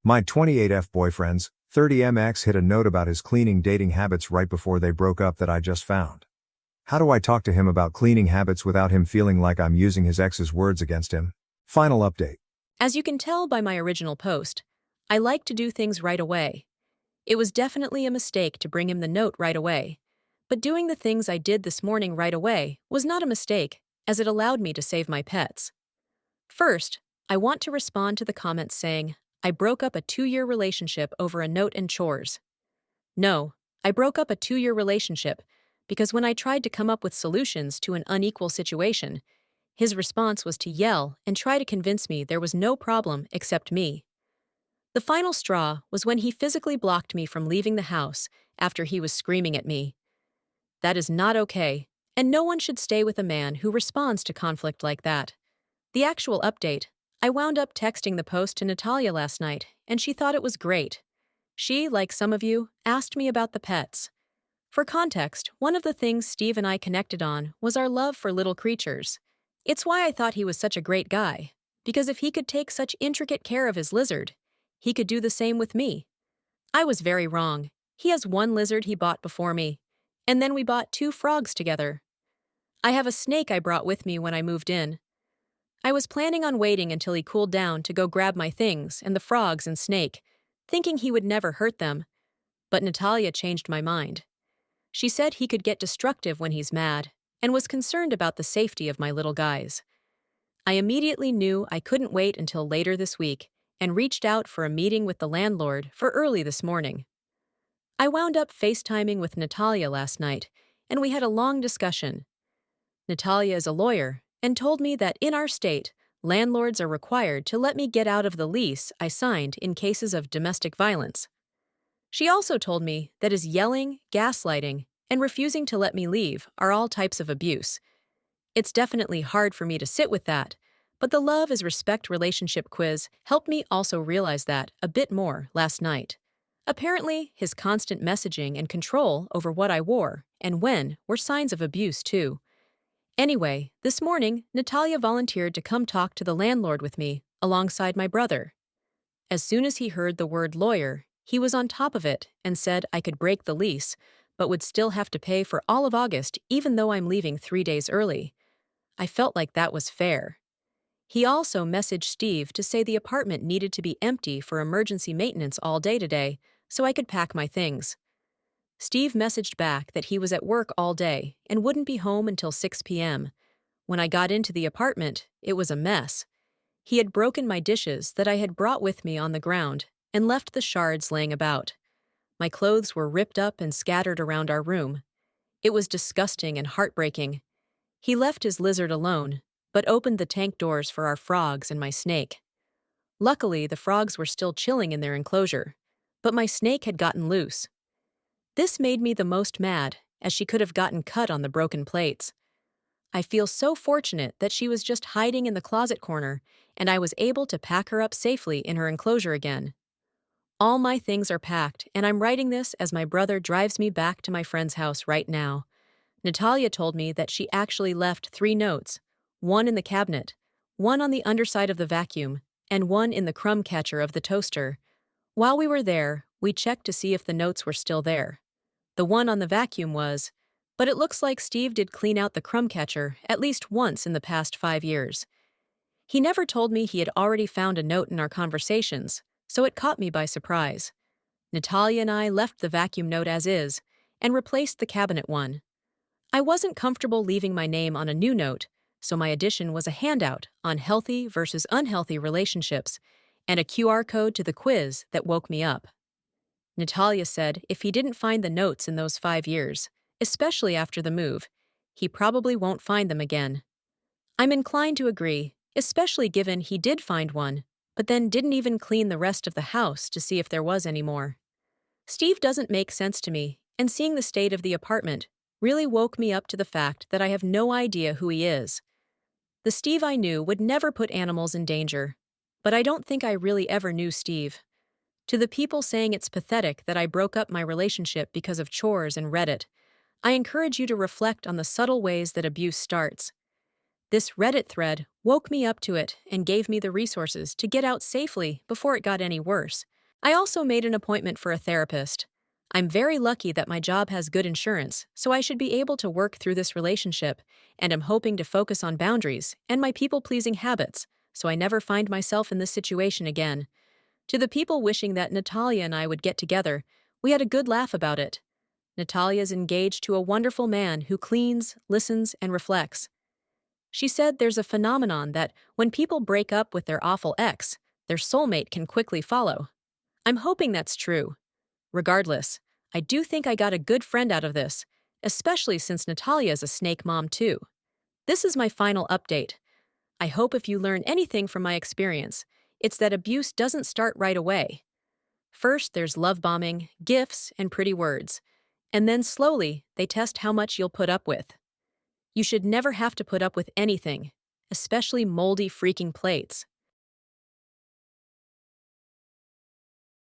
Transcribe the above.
My 28F boyfriend's 30MX hit a note about his cleaning dating habits right before they broke up that I just found. How do I talk to him about cleaning habits without him feeling like I'm using his ex's words against him? Final update. As you can tell by my original post, I like to do things right away. It was definitely a mistake to bring him the note right away. But doing the things I did this morning right away was not a mistake, as it allowed me to save my pets. First, I want to respond to the comments saying, I broke up a 2-year relationship over a note and chores. No, I broke up a 2-year relationship because when I tried to come up with solutions to an unequal situation, his response was to yell and try to convince me there was no problem except me. The final straw was when he physically blocked me from leaving the house after he was screaming at me. That is not okay, and no one should stay with a man who responds to conflict like that. The actual update: I wound up texting the post to Natalia last night, and she thought it was great. She, like some of you, asked me about the pets. For context, one of the things Steve and I connected on was our love for little creatures. It's why I thought he was such a great guy, because if he could take such intricate care of his lizard, he could do the same with me. I was very wrong. He has one lizard he bought before me, and then we bought 2 frogs together. I have a snake I brought with me when I moved in. I was planning on waiting until he cooled down to go grab my things and the frogs and snake, thinking he would never hurt them, but Natalia changed my mind. She said he could get destructive when he's mad, and was concerned about the safety of my little guys. I immediately knew I couldn't wait until later this week, and reached out for a meeting with the landlord for early this morning. I wound up FaceTiming with Natalia last night, and we had a long discussion. Natalia is a lawyer, and told me that in our state, landlords are required to let me get out of the lease I signed in cases of domestic violence. She also told me that his yelling, gaslighting, and refusing to let me leave are all types of abuse. It's definitely hard for me to sit with that, but the Love is Respect relationship quiz helped me also realize that a bit more last night. Apparently, his constant messaging and control over what I wore and when were signs of abuse too. Anyway, this morning, Natalia volunteered to come talk to the landlord with me, alongside my brother. As soon as he heard the word lawyer, he was on top of it and said I could break the lease, but would still have to pay for all of August even though I'm leaving 3 days early. I felt like that was fair. He also messaged Steve to say the apartment needed to be empty for emergency maintenance all day today, so I could pack my things. Steve messaged back that he was at work all day and wouldn't be home until 6 p.m. When I got into the apartment, it was a mess. He had broken my dishes that I had brought with me on the ground and left the shards laying about. My clothes were ripped up and scattered around our room. It was disgusting and heartbreaking. He left his lizard alone, but opened the tank doors for our frogs and my snake. Luckily, the frogs were still chilling in their enclosure, but my snake had gotten loose. This made me the most mad, as she could have gotten cut on the broken plates. I feel so fortunate that she was just hiding in the closet corner, and I was able to pack her up safely in her enclosure again. All my things are packed, and I'm writing this as my brother drives me back to my friend's house right now. Natalia told me that she actually left 3 notes, 1 in the cabinet, 1 on the underside of the vacuum, and 1 in the crumb catcher of the toaster. While we were there, we checked to see if the notes were still there. The 1 on the vacuum was, but it looks like Steve did clean out the crumb catcher at least once in the past 5 years. He never told me he had already found a note in our conversations, so it caught me by surprise. Natalia and I left the vacuum note as is and replaced the cabinet one. I wasn't comfortable leaving my name on a new note, so my addition was a handout on healthy versus unhealthy relationships and a QR code to the quiz that woke me up. Natalia said if he didn't find the notes in those 5 years, especially after the move, he probably won't find them again. I'm inclined to agree, especially given he did find one, but then didn't even clean the rest of the house to see if there was any more. Steve doesn't make sense to me, and seeing the state of the apartment really woke me up to the fact that I have no idea who he is. The Steve I knew would never put animals in danger, but I don't think I really ever knew Steve. To the people saying it's pathetic that I broke up my relationship because of chores and Reddit, I encourage you to reflect on the subtle ways that abuse starts. This Reddit thread woke me up to it and gave me the resources to get out safely before it got any worse. I also made an appointment for a therapist. I'm very lucky that my job has good insurance, so I should be able to work through this relationship, and I'm hoping to focus on boundaries and my people pleasing habits, so I never find myself in this situation again. To the people wishing that Natalia and I would get together, we had a good laugh about it. Natalia's engaged to a wonderful man who cleans, listens, and reflects. She said there's a phenomenon that when people break up with their awful ex, their soulmate can quickly follow. I'm hoping that's true. Regardless, I do think I got a good friend out of this, especially since Natalia is a snake mom too. This is my final update. I hope if you learn anything from my experience, it's that abuse doesn't start right away. First, there's love bombing, gifts, and pretty words. And then slowly, they test how much you'll put up with. You should never have to put up with anything, especially moldy freaking plates.